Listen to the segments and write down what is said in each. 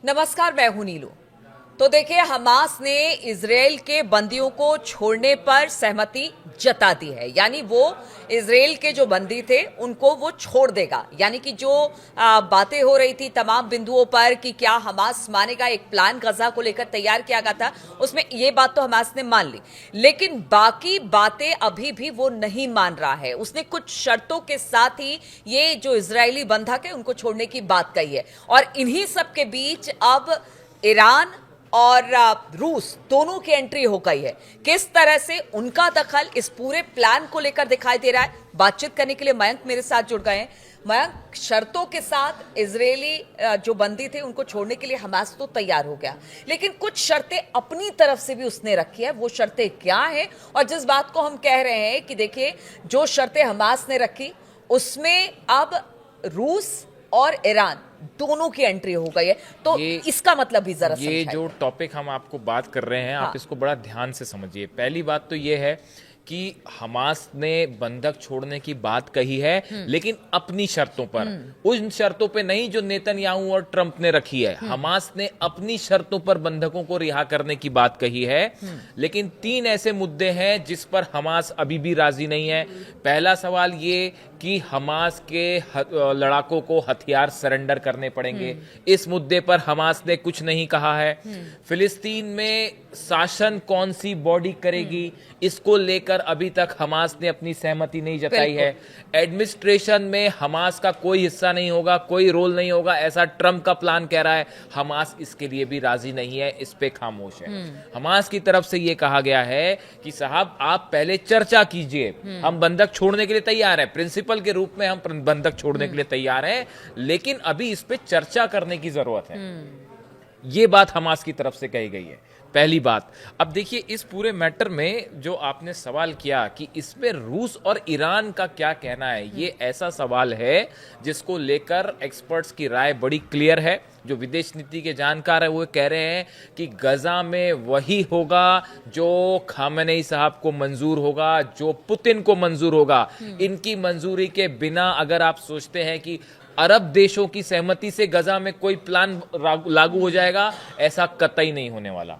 नमस्कार, मैं हूं नीलू। तो देखिए, हमास ने इजराइल के बंदियों को छोड़ने पर सहमति जता दी है। यानी वो इजराइल के जो बंदी थे उनको वो छोड़ देगा। यानी कि जो बातें हो रही थी तमाम बिंदुओं पर कि क्या हमास मानेगा, एक प्लान गजा को लेकर तैयार किया गया था, उसमें ये बात तो हमास ने मान ली, लेकिन बाकी बातें अभी भी वो नहीं मान रहा है। उसने कुछ शर्तों के साथ ही ये जो इजरायली बंधक है उनको छोड़ने की बात कही है। और इन्हीं सब के बीच अब ईरान और रूस दोनों की एंट्री हो गई है। किस तरह से उनका दखल इस पूरे प्लान को लेकर दिखाई दे रहा है, बातचीत करने के लिए मयंक मेरे साथ जुड़ गए हैं। मयंक, शर्तों के साथ इजरायली जो बंदी थे उनको छोड़ने के लिए हमास तो तैयार हो गया, लेकिन कुछ शर्तें अपनी तरफ से भी उसने रखी है। वो शर्तें क्या है? और जिस बात को हम कह रहे हैं कि देखिए, जो शर्तें हमास ने रखी उसमें अब रूस और ईरान दोनों की एंट्री हो गई है। तो इसका मतलब भी जरा ये जो टॉपिक हम आपको बात कर रहे हैं, आप इसको बड़ा ध्यान से समझिए। पहली बात तो ये है कि हमास ने बंधक छोड़ने की बात कही है, लेकिन अपनी शर्तों पर, उन शर्तों पे नहीं जो नेतन्याहू और ट्रंप ने रखी है। हमास ने अपनी शर्तों पर बंधकों को रिहा करने की बात कही है, लेकिन 3 ऐसे मुद्दे हैं जिस पर हमास अभी भी राजी नहीं है। पहला सवाल ये कि हमास के लड़ाकों को हथियार सरेंडर करने पड़ेंगे। इस मुद्दे पर हमास ने कुछ नहीं कहा है। फिलिस्तीन में शासन कौन सी बॉडी करेगी, इसको लेकर अभी तक हमास ने अपनी सहमति नहीं जताई है। एडमिनिस्ट्रेशन में हमास का कोई हिस्सा नहीं होगा, कोई रोल नहीं होगा, ऐसा ट्रंप का प्लान कह रहा है। हमास इसके लिए भी राजी नहीं है, इस पे खामोश है। हमास की तरफ से यह कहा गया है कि साहब, आप पहले चर्चा कीजिए, हम बंधक छोड़ने के लिए तैयार हैं, प्रिंसिपल के रूप में हम बंधक छोड़ने के लिए तैयार हैं, लेकिन अभी इस पे चर्चा करने की जरूरत है। ये बात हमास की तरफ से कही गई है, पहली बात। अब देखिए, इस पूरे मैटर में जो आपने सवाल किया कि इसमें रूस और ईरान का क्या कहना है, ये ऐसा सवाल है जिसको लेकर एक्सपर्ट्स की राय बड़ी क्लियर है। जो विदेश नीति के जानकार है वो कह रहे हैं कि गजा में वही होगा जो खामेनेई साहब को मंजूर होगा, जो पुतिन को मंजूर होगा। इनकी मंजूरी के बिना अगर आप सोचते हैं कि अरब देशों की सहमति से गजा में कोई प्लान लागू हो जाएगा, ऐसा कतई नहीं होने वाला।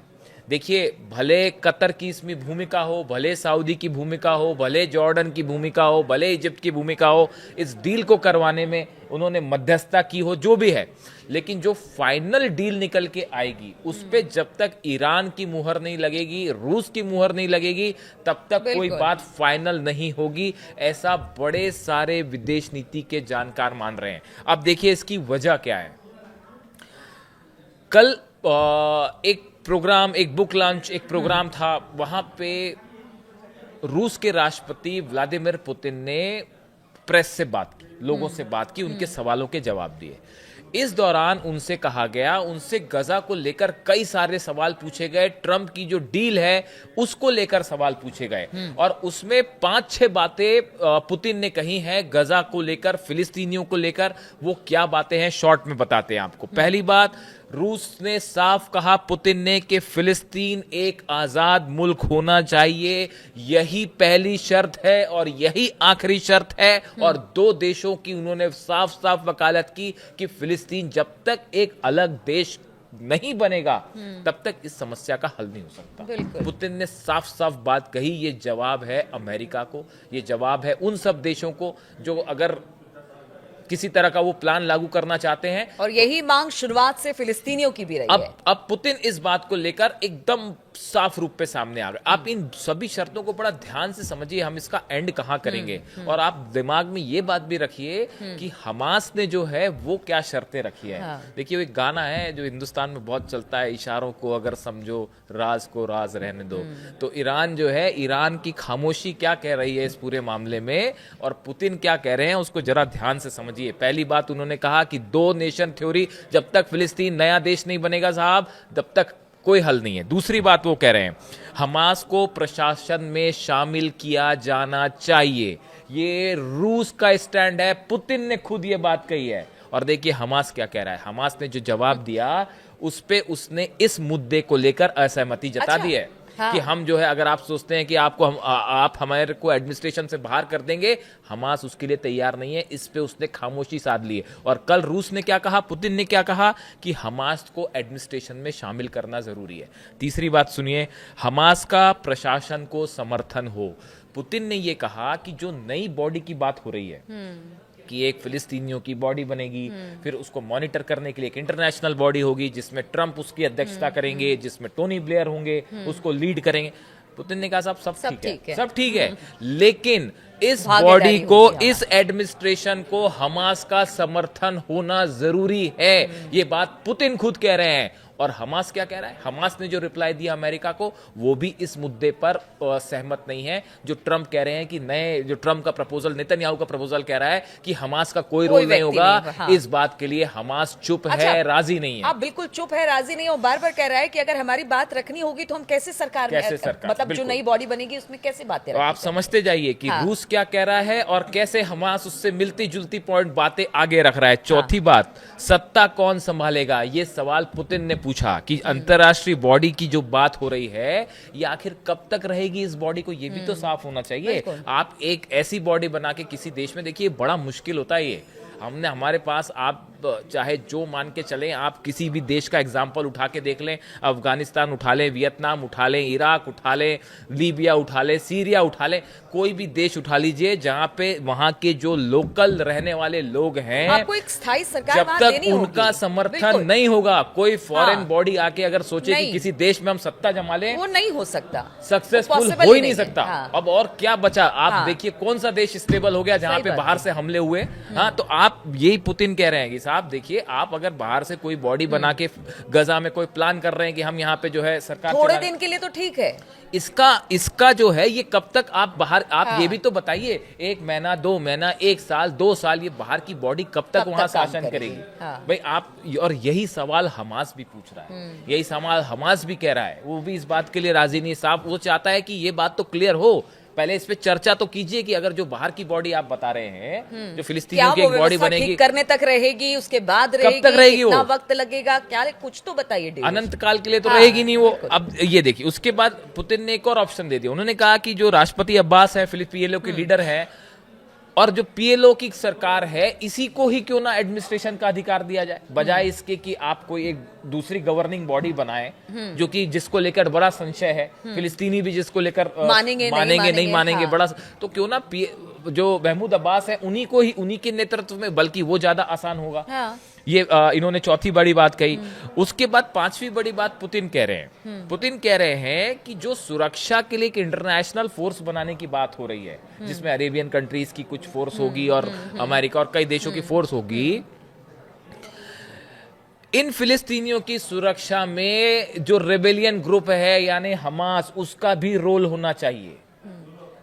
देखिए, भले कतर की इसमें भूमिका हो, भले सऊदी की भूमिका हो, भले जॉर्डन की भूमिका हो, भले इजिप्ट की भूमिका हो, इस डील को करवाने में उन्होंने मध्यस्थता की हो, जो भी है, लेकिन जो फाइनल डील निकल के आएगी उस पे जब तक ईरान की मुहर नहीं लगेगी, रूस की मुहर नहीं लगेगी, तब तक कोई बात फाइनल नहीं होगी। ऐसा बड़े सारे विदेश नीति के जानकार मान रहे हैं। अब देखिए, इसकी वजह क्या है। कल एक प्रोग्राम, एक बुक लॉन्च, एक प्रोग्राम था, वहां पे रूस के राष्ट्रपति व्लादिमीर पुतिन ने प्रेस से बात की, लोगों से बात की, उनके सवालों के जवाब दिए। इस दौरान उनसे कहा गया, उनसे गजा को लेकर कई सारे सवाल पूछे गए, ट्रंप की जो डील है उसको लेकर सवाल पूछे गए, और उसमें 5-6 बातें पुतिन ने कही हैं गजा को लेकर, फिलिस्तीनियों को लेकर। वो क्या बातें हैं, शॉर्ट में बताते हैं आपको। पहली बात, रूस ने साफ कहा, पुतिन ने, कि फिलिस्तीन एक आजाद मुल्क होना चाहिए, यही पहली शर्त है और यही आखिरी शर्त है। और 2 देशों की उन्होंने साफ साफ वकालत की कि फिलिस्तीन जब तक एक अलग देश नहीं बनेगा तब तक इस समस्या का हल नहीं हो सकता। पुतिन ने साफ साफ बात कही। ये जवाब है अमेरिका को, ये जवाब है उन सब देशों को जो अगर किसी तरह का वो प्लान लागू करना चाहते हैं। और यही मांग शुरुआत से फिलिस्तीनियों की भी रही है। अब पुतिन इस बात को लेकर एकदम साफ रूप पे सामने आ गए। आप इन सभी शर्तों को बड़ा ध्यान से समझिए, हम इसका एंड कहां करेंगे। और आप दिमाग में ये बात भी रखिए कि हमास ने जो है वो क्या शर्तें रखी है। देखिए, वो एक गाना है जो हिंदुस्तान में बहुत चलता है, इशारों को अगर समझो, राज को राज रहने दो। तो ईरान जो है, ईरान की खामोशी क्या कह रही है इस पूरे मामले में, और पुतिन क्या कह रहे हैं, उसको जरा ध्यान से समझिए। पहली बात, उन्होंने कहा कि 2 नेशन थ्योरी, जब तक फिलिस्तीन नया देश नहीं बनेगा साहब, तब तक कोई हल नहीं है। दूसरी बात वो कह रहे हैं, हमास को प्रशासन में शामिल किया जाना चाहिए। ये रूस का स्टैंड है, पुतिन ने खुद ये बात कही है। और देखिए हमास क्या कह रहा है। हमास ने जो जवाब दिया उस पे उसने इस मुद्दे को लेकर असहमति जता दी है। हाँ। कि हम जो है, अगर आप सोचते हैं कि आप हमारे को एडमिनिस्ट्रेशन से बाहर कर देंगे, हमास उसके लिए तैयार नहीं है। इस पे उसने खामोशी साध ली है। और कल रूस ने क्या कहा, पुतिन ने क्या कहा कि हमास को एडमिनिस्ट्रेशन में शामिल करना जरूरी है। तीसरी बात सुनिए, हमास का प्रशासन को समर्थन हो। पुतिन ने यह कहा कि जो नई बॉडी की बात हो रही है कि एक फिलिस्तीनियों की बॉडी बनेगी, फिर उसको मॉनिटर करने के लिए एक इंटरनेशनल बॉडी होगी जिसमें ट्रंप उसकी अध्यक्षता करेंगे, जिसमें टोनी ब्लेयर होंगे, उसको लीड करेंगे। पुतिन ने कहा साहब सब ठीक है, सब ठीक है, लेकिन इस बॉडी को, इस एडमिनिस्ट्रेशन को हमास का समर्थन होना जरूरी है। ये बात पुतिन खुद कह रहे हैं। और हमास क्या कह रहा है? हमास ने जो रिप्लाई दिया अमेरिका को, वो भी इस मुद्दे पर सहमत नहीं है। जो ट्रंप कह रहे हैं कि जो ट्रंप का प्रपोजल, नेतन्याहू का प्रपोजल कह रहा है कि हमास का कोई रोल नहीं होगा, हाँ। इस बात के लिए हमास चुप है, राजी नहीं है। आप बिल्कुल चुप है, राजी नहीं है, और बार बार कह रहा है कि अगर हमारी बात रखनी होगी तो हम कैसे सरकार मतलब जो नई बॉडी बनेगी उसमें कैसे बातें, तो आप समझते जाइए कि हाँ। रूस क्या कह रहा है और कैसे हमास उससे मिलती जुलती पॉइंट बातें आगे रख रहा है। चौथी बात, सत्ता कौन संभालेगा, ये सवाल पुतिन ने पूछा कि अंतरराष्ट्रीय बॉडी की जो बात हो रही है, ये आखिर कब तक रहेगी इस बॉडी को, ये भी तो साफ होना चाहिए। आप एक ऐसी बॉडी बना के किसी देश में, देखिए बड़ा मुश्किल होता है ये। हमारे पास, आप चाहे जो मान के चलें, आप किसी भी देश का एग्जाम्पल उठा के देख लें, अफगानिस्तान उठा लें, वियतनाम उठा लें, इराक उठा लें, लीबिया उठा लें, सीरिया उठा लें, कोई भी देश उठा लीजिए जहां पे वहां के जो लोकल रहने वाले लोग हैं, आपको एक स्थायी सरकार जब तक उनका समर्थन नहीं होगा, कोई फॉरेन बॉडी आके अगर सोचे कि किसी देश में हम सत्ता जमा लें, वो नहीं हो सकता, सक्सेसफुल हो ही नहीं सकता। अब और क्या बचा? आप देखिए कौन सा देश स्टेबल हो गया जहां पे बाहर से हमले हुए। हाँ, तो आप यही पुतिन कह रहे हैं कि साहब देखिए, आप अगर बाहर से कोई बॉडी बना के गजा में कोई प्लान कर रहे हैं कि हम यहाँ पे जो है सरकार थोड़े दिन के लिए तो ठीक है, इसका जो है ये कब तक आप बाहर, आप ये भी तो बताइए, 1 महीना 2 महीना 1 साल 2 साल ये बाहर की बॉडी कब तक वहां शासन करेगी? भाई आप, और यही सवाल हमास भी पूछ रहा है, यही सवाल हमास भी कह रहा है। वो भी इस बात के लिए राजी नहीं साहब। वो चाहता है कि ये बात तो क्लियर हो, पहले इस पे चर्चा तो कीजिए कि अगर जो बाहर की बॉडी आप बता रहे हैं, जो फिलिस्तीनियों की एक बॉडी बनेगी, ठीक करने तक रहेगी, उसके बाद रहेगी, कब तक रहेगी, कितना वक्त लगेगा, क्या कुछ तो बताइए। अनंत काल के लिए तो रहेगी नहीं वो। अब ये देखिए, उसके बाद पुतिन ने एक और ऑप्शन दे दिया। उन्होंने कहा कि जो राष्ट्रपति अब्बास है, PLO के लीडर है, और जो PLO की सरकार है, इसी को ही क्यों ना एडमिनिस्ट्रेशन का अधिकार दिया जाए, बजाय इसके कि आप कोई एक दूसरी गवर्निंग बॉडी बनाए जो कि जिसको लेकर बड़ा संशय है, फिलिस्तीनी भी जिसको लेकर मानेंगे नहीं मानेंगे, बड़ा। तो क्यों ना जो महमूद अब्बास है उन्हीं के नेतृत्व में, बल्कि वो ज्यादा आसान होगा। ये इन्होंने चौथी बड़ी बात कही। उसके बाद पांचवी बड़ी बात पुतिन कह रहे हैं, पुतिन कह रहे हैं कि जो सुरक्षा के लिए एक इंटरनेशनल फोर्स बनाने की बात हो रही है, जिसमें अरेबियन कंट्रीज की कुछ फोर्स होगी और अमेरिका और कई देशों की फोर्स होगी, इन फिलिस्तीनियों की सुरक्षा में जो रेबेलियन ग्रुप है यानी हमास, उसका भी रोल होना चाहिए।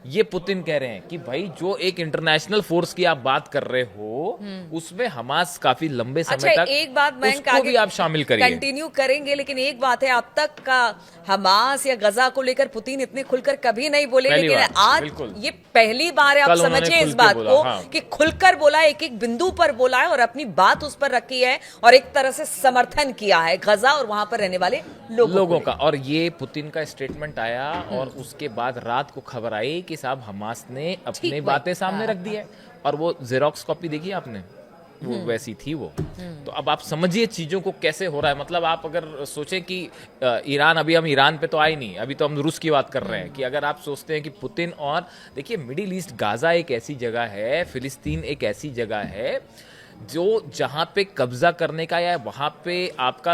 ये पुतिन कह रहे हैं कि भाई जो एक इंटरनेशनल फोर्स की आप बात कर रहे हो, उसमें हमास काफी लंबे समय तक, एक बात उसको भी आप शामिल करिए, कंटिन्यू करेंगे। लेकिन एक बात है, अब तक का हमास या गजा को लेकर पुतिन इतने खुलकर कभी नहीं बोले, लेकिन आज ये पहली बार है, आप समझिए इस बात को, कि खुलकर बोला, एक एक बिंदु पर बोला है और अपनी बात उस पर रखी है, और एक तरह से समर्थन किया है गजा और वहां पर रहने वाले लोगों का। और ये पुतिन का स्टेटमेंट आया, और उसके बाद रात को खबर आई कि साहब हमास ने अपनी बातें सामने रख दी है। और वो जेरोक्स कॉपी देखी आपने, वो वैसी थी वो। तो अब आप समझिए चीजों को कैसे हो रहा है। मतलब आप अगर सोचें कि ईरान, अभी हम ईरान पे तो आए नहीं, अभी तो हम रूस की बात कर रहे हैं, कि अगर आप सोचते हैं कि पुतिन, और देखिए मिडिल ईस्ट, गाजा एक ऐसी जगह है, फिलिस्तीन एक ऐसी जगह है जो जहां पे कब्जा करने का या वहां पे आपका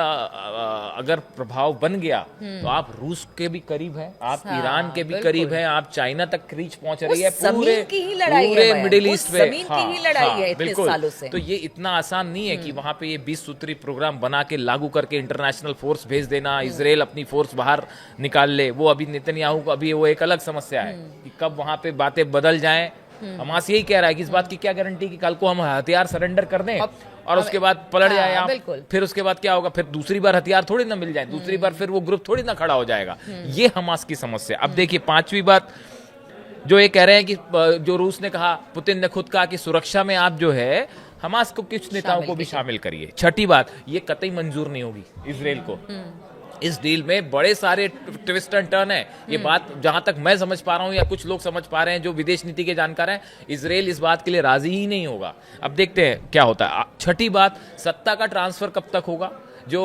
अगर प्रभाव बन गया, तो आप रूस के भी करीब हैं, आप ईरान के भी करीब हैं, आप चाइना तक रीच पहुंच रही है, पूरे मिडिल ईस्ट में जमीन की ही लड़ाई है इतने सालों से। तो ये इतना आसान नहीं है कि वहां पे ये 20 सूत्री प्रोग्राम बना के लागू करके इंटरनेशनल फोर्स भेज देना, इजराइल अपनी फोर्स बाहर निकाल ले। वो अभी नेतन्याहू को, अभी वो एक अलग समस्या है कि कब वहां पे बातें बदल जाएं। हमास यही कह रहा है कि इस बात की क्या गारंटी कि कल को हम हथियार सरेंडर कर दें और उसके बाद पलट जाए आप, फिर उसके बाद क्या होगा, फिर दूसरी बार हथियार थोड़ी ना मिल जाए, दूसरी बार फिर वो ग्रुप थोड़ी ना खड़ा हो जाएगा। ये हमास की समस्या। अब देखिए पांचवी बात जो ये कह रहे हैं कि जो रूस ने कहा, पुतिन ने खुद कहा कि सुरक्षा में आप जो है हमास को कुछ नेताओं को भी शामिल करिए। छठी बात, ये कतई मंजूर नहीं होगी इजराइल को, इस डील में बड़े सारे ट्विस्ट एंड टर्न है। ये बात जहां तक मैं समझ पा रहा हूं या कुछ लोग समझ पा रहे हैं जो विदेश नीति के जानकार हैं, इजराइल इस बात के लिए राजी ही नहीं होगा। अब देखते हैं क्या होता है। छठी बात, सत्ता का ट्रांसफर कब तक होगा। जो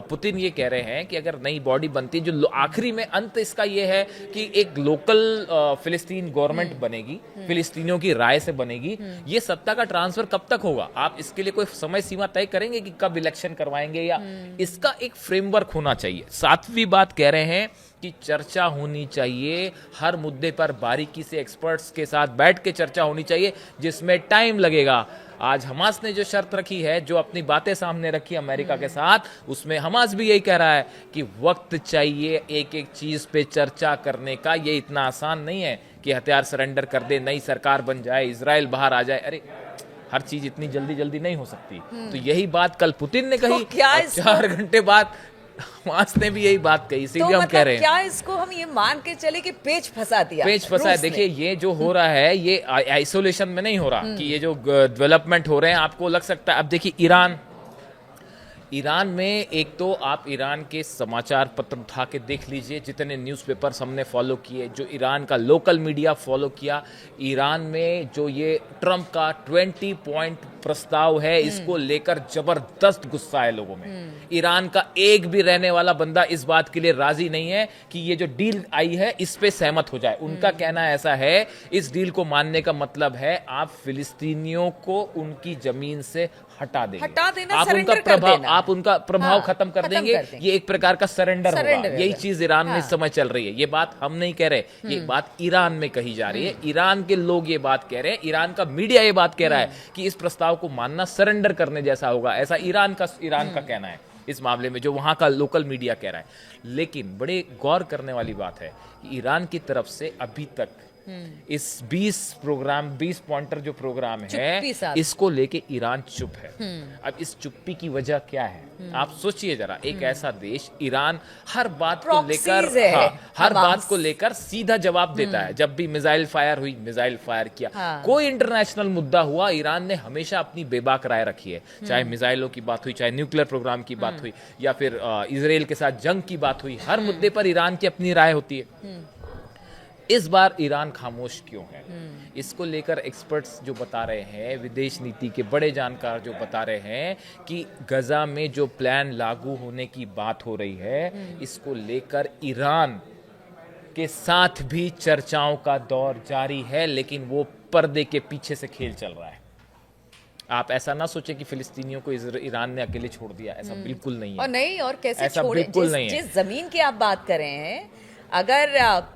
पुतिन ये कह रहे हैं कि अगर नई बॉडी बनती है, जो आखिरी में अंत इसका ये है कि एक लोकल फिलिस्तीन गवर्नमेंट बनेगी, फिलिस्तीनियों की राय से बनेगी। ये सत्ता का ट्रांसफर कब तक होगा, आप इसके लिए कोई समय सीमा तय करेंगे कि कब इलेक्शन करवाएंगे, या इसका एक फ्रेमवर्क होना चाहिए। सातवीं बात कह रहे हैं कि चर्चा होनी चाहिए, हर मुद्दे पर बारीकी से एक्सपर्ट्स के साथ बैठ के चर्चा होनी चाहिए, जिसमें टाइम लगेगा। आज हमास ने जो शर्त रखी है, जो अपनी बातें सामने रखी अमेरिका के साथ, उसमें हमास भी यही कह रहा है कि वक्त चाहिए एक एक चीज पे चर्चा करने का। ये इतना आसान नहीं है कि हथियार सरेंडर कर दे, नई सरकार बन जाए, इजराइल बाहर आ जाए। अरे हर चीज इतनी जल्दी जल्दी नहीं हो सकती। तो यही बात कल पुतिन ने कही, तो क्या 4 घंटे बाद हमास ने भी यही बात कही। इसीलिए तो हम कह रहे हैं क्या इसको हम ये मान के चले कि पेच फंसा दिया, पेच फंसा है। देखिए ये जो हो रहा है, ये आइसोलेशन में नहीं हो रहा कि ये जो डेवलपमेंट हो रहे हैं आपको लग सकता है। अब देखिए ईरान में, एक तो आप ईरान के समाचार पत्र उठा के देख लीजिए, जितने न्यूज़पेपर्स हमने फॉलो किए, जो ईरान का लोकल मीडिया फॉलो किया, ईरान में जो ये ट्रंप का 20 पॉइंट प्रस्ताव है, इसको लेकर जबरदस्त गुस्सा है लोगों में। ईरान का एक भी रहने वाला बंदा इस बात के लिए राजी नहीं है कि ये जो डील आई है इस पे सहमत हो जाए। उनका कहना ऐसा है, इस डील को मानने का मतलब है आप फिलिस्तीनियों को उनकी जमीन से हटा देना, आप उनका प्रभाव खत्म कर देंगे। ये एक प्रकार का सरेंडर होगा। यही चीज ईरान में इस समय चल रही है। ये बात हम नहीं कह रहे, ये बात ईरान में कही जा रही है। ईरान के लोग ये बात कह रहे हैं, ईरान का मीडिया ये बात कह रहा है कि इस प्रस्ताव को मानना सरेंडर करने जैसा होगा। ऐसा ईरान का कहना है इस मामले में, जो वहां का लोकल मीडिया कह रहा है। लेकिन बड़े गौर करने वाली बात है कि ईरान की तरफ से अभी तक इस 20 पॉइंटर जो प्रोग्राम है, इसको लेके ईरान चुप है। अब इस चुप्पी की वजह क्या है, आप सोचिए जरा। एक ऐसा देश, ईरान, हर बात को लेकर सीधा जवाब देता है। जब भी मिसाइल फायर हुई, मिसाइल फायर किया। कोई इंटरनेशनल मुद्दा हुआ, ईरान ने हमेशा अपनी बेबाक राय रखी है। चाहे मिसाइलों की बात हुई, चाहे न्यूक्लियर प्रोग्राम की बात हुई, या फिर इजराइल के साथ जंग की बात हुई, हर मुद्दे पर ईरान की अपनी राय होती है। इस बार ईरान खामोश क्यों है, इसको लेकर एक्सपर्ट्स जो बता रहे हैं, विदेश नीति के बड़े जानकार जो बता रहे हैं कि गजा में जो प्लान लागू होने की बात हो रही है, इसको लेकर ईरान के साथ भी चर्चाओं का दौर जारी है, लेकिन वो पर्दे के पीछे से खेल चल रहा है। आप ऐसा ना सोचें कि फिलिस्तीनियों को ईरान ने अकेले छोड़ दिया, ऐसा बिल्कुल नहीं है। और कैसे छोड़े, जिस जमीन की आप बात कर रहे हैं, अगर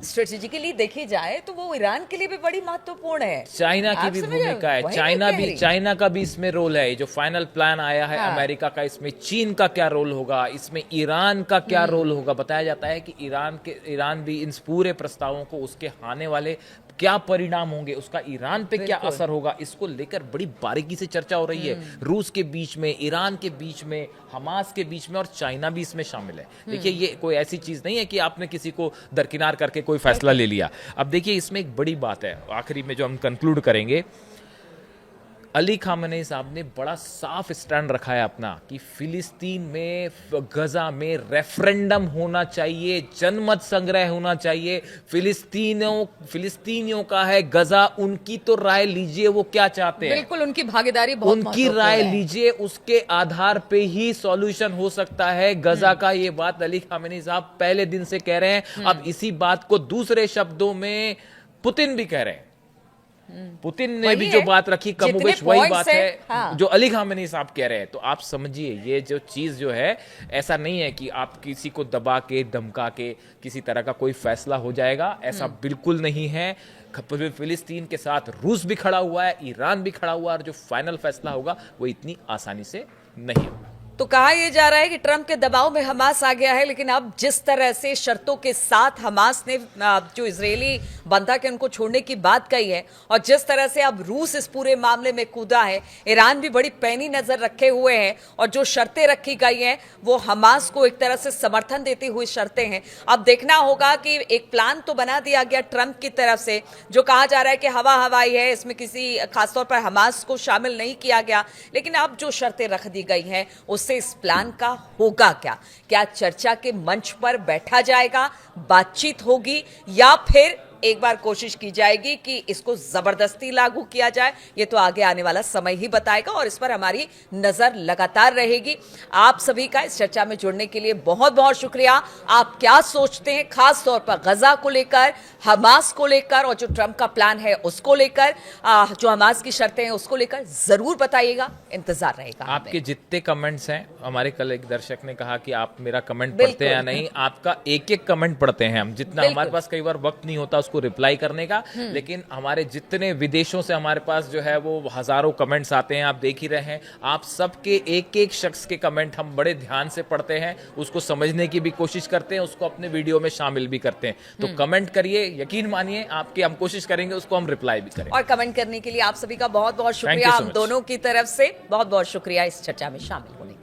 स्ट्रेटेजिकली देखी जाए तो वो ईरान के लिए भी बड़ी महत्वपूर्ण है। चाइना की भी भूमिका है, चाइना का भी इसमें रोल है। जो फाइनल प्लान आया है अमेरिका का, इसमें चीन का क्या रोल होगा, इसमें ईरान का क्या रोल होगा। बताया जाता है कि ईरान भी इन पूरे प्रस्तावों को, उसके आने वाले क्या परिणाम होंगे, उसका ईरान पे क्या असर होगा, इसको लेकर बड़ी बारीकी से चर्चा हो रही है। रूस के बीच में, ईरान के बीच में, हमास के बीच में, और चाइना भी इसमें शामिल है। देखिए ये कोई ऐसी चीज नहीं है कि आपने किसी को दरकिनार करके कोई फैसला ले लिया। अब देखिए इसमें एक बड़ी बात है, आखिरी में जो हम कंक्लूड करेंगे, अली खामेनी साहब ने बड़ा साफ स्टैंड रखा है अपना कि फिलिस्तीन में, गजा में रेफरेंडम होना चाहिए, जनमत संग्रह होना चाहिए। फिलिस्तीनियों का है गजा, उनकी तो राय लीजिए, वो क्या चाहते हैं। बिल्कुल, उनकी भागीदारी बहुत उनकी राय लीजिए, उसके आधार पे ही सॉल्यूशन हो सकता है गजा का। ये बात अली खामेनी साहब पहले दिन से कह रहे हैं। अब इसी बात को दूसरे शब्दों में पुतिन भी कह रहे हैं। पुतिन ने भी जो बात रखी, कमोबेश वही बात है जो अली खामेनी साहब कह रहे हैं। तो आप समझिए ये जो चीज जो है, ऐसा नहीं है कि आप किसी को दबा के, धमका के किसी तरह का कोई फैसला हो जाएगा, ऐसा बिल्कुल नहीं है। फिलिस्तीन के साथ रूस भी खड़ा हुआ है, ईरान भी खड़ा हुआ है, और जो फाइनल फैसला होगा वो इतनी आसानी से नहीं होगा। तो कहा यह जा रहा है कि ट्रंप के दबाव में हमास आ गया है, लेकिन अब जिस तरह से शर्तों के साथ हमास ने जो इजरायली बंधक है उनको छोड़ने की बात कही है, और जिस तरह से अब रूस इस पूरे मामले में कूदा है, ईरान भी बड़ी पैनी नजर रखे हुए हैं, और जो शर्तें रखी गई हैं वो हमास को एक तरह से समर्थन देती हुई शर्तें हैं। अब देखना होगा कि एक प्लान तो बना दिया गया ट्रंप की तरफ से, जो कहा जा रहा है कि हवा हवाई है, इसमें किसी खासतौर पर हमास को शामिल नहीं किया गया, लेकिन अब जो शर्तें रख दी गई हैं उस उससे इस प्लान का होगा क्या? क्या चर्चा के मंच पर बैठा जाएगा, बातचीत होगी, या फिर एक बार कोशिश की जाएगी कि इसको जबरदस्ती लागू किया जाए? ये तो आगे आने वाला समय ही बताएगा और इस पर हमारी नजर लगातार रहेगी। आप सभी का इस चर्चा में जुड़ने के लिए बहुत बहुत शुक्रिया। आप क्या सोचते हैं खास तौर पर गजा को लेकर, हमास को लेकर और जो ट्रंप का प्लान है उसको लेकर, जो हमास की शर्तें हैं उसको लेकर जरूर बताइएगा। इंतजार रहेगा आपके जितने कमेंट्स हैं। हमारे कल एक दर्शक ने कहा कि आप मेरा कमेंट पढ़ते हैं या नहीं। आपका एक एक कमेंट पढ़ते हैं हम, जितना हमारे पास कई बार वक्त नहीं होता उसको रिप्लाई करने का, लेकिन हमारे जितने विदेशों से हमारे पास जो है वो हजारों कमेंट्स आते हैं, आप देख ही रहे हैं। आप सबके एक एक शख्स के कमेंट हम बड़े ध्यान से पढ़ते हैं, उसको समझने की भी कोशिश करते हैं, उसको अपने वीडियो में शामिल भी करते हैं। तो कमेंट करिए, यकीन मानिए आपकी हम कोशिश करेंगे उसको हम रिप्लाई भी करें। और कमेंट करने के लिए आप सभी का बहुत बहुत शुक्रिया। हम दोनों की तरफ से बहुत बहुत शुक्रिया इस चर्चा में शामिल होने